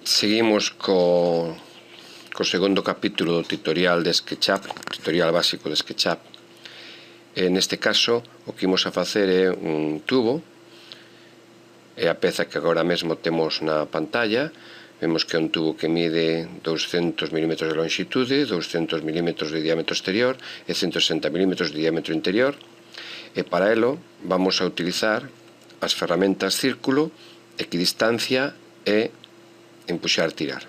Seguimos co segundo capítulo do tutorial de SketchUp, tutorial básico de SketchUp. Neste caso, o que imos a facer é un tubo. É a peza que agora mesmo temos na pantalla. Vemos que é un tubo que mide 200 mm de longitude, 200 mm de diámetro exterior e 160 mm de diámetro interior. E para elo vamos a utilizar as ferramentas círculo, equidistancia e empuxar tirar.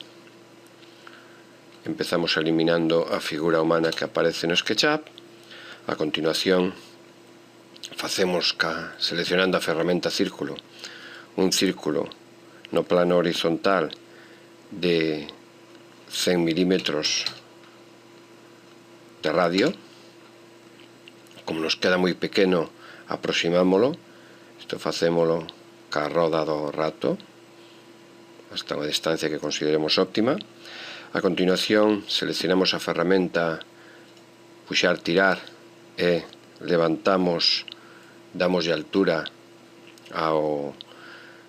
Empezamos eliminando a figura humana que aparece no SketchUp. A continuación facemos seleccionando a ferramenta círculo un círculo no plano horizontal de 100 mm de radio. Como nos queda moi pequeno, aproximámolo. Isto facémolo ca roda do rato hasta unha distancia que consideremos óptima. A continuación seleccionamos a ferramenta puxar tirar e levantamos, damoslle altura ao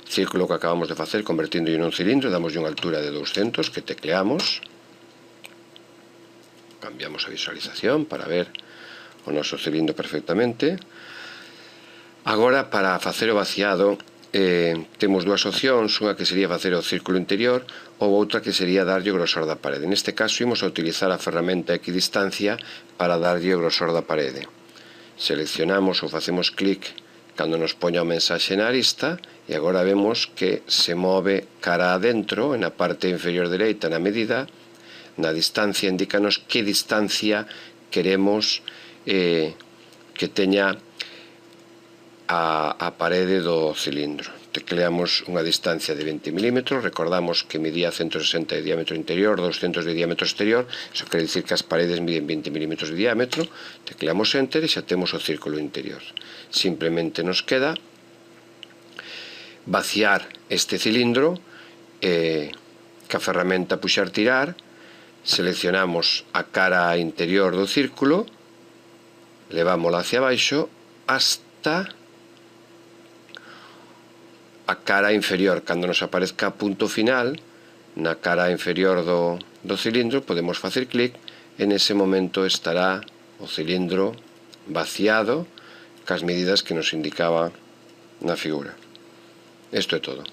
círculo que acabamos de facer, convertindo en un cilindro, damoslle unha altura de 200 que tecleamos. Cambiamos a visualización para ver o noso cilindro perfectamente. Agora, para facer o vaciado, temos dúas opcións, unha que sería facer o círculo interior ou outra que sería darlle o grosor da parede. Neste caso, imos a utilizar a ferramenta equidistancia para darlle o grosor da parede. Seleccionamos ou facemos clic cando nos poña o mensaxe na arista e agora vemos que se move cara adentro, na parte inferior dereita na medida. Na distancia indícanos que distancia queremos que teña a parede do cilindro. Tecleamos unha distancia de 20 mm, recordamos que medía 160 de diámetro interior, 200 de diámetro exterior, iso quere dicir que as paredes miden 20 mm de diámetro. Tecleamos Enter e xa temos o círculo interior. Simplemente nos queda vaciar este cilindro ca ferramenta puxar tirar. Seleccionamos a cara interior do círculo, levámola hacia baixo hasta a cara inferior. Cando nos aparezca punto final na cara inferior do cilindro, podemos facer clic e nese momento estará o cilindro vaciado cas medidas que nos indicaba na figura. Isto é todo.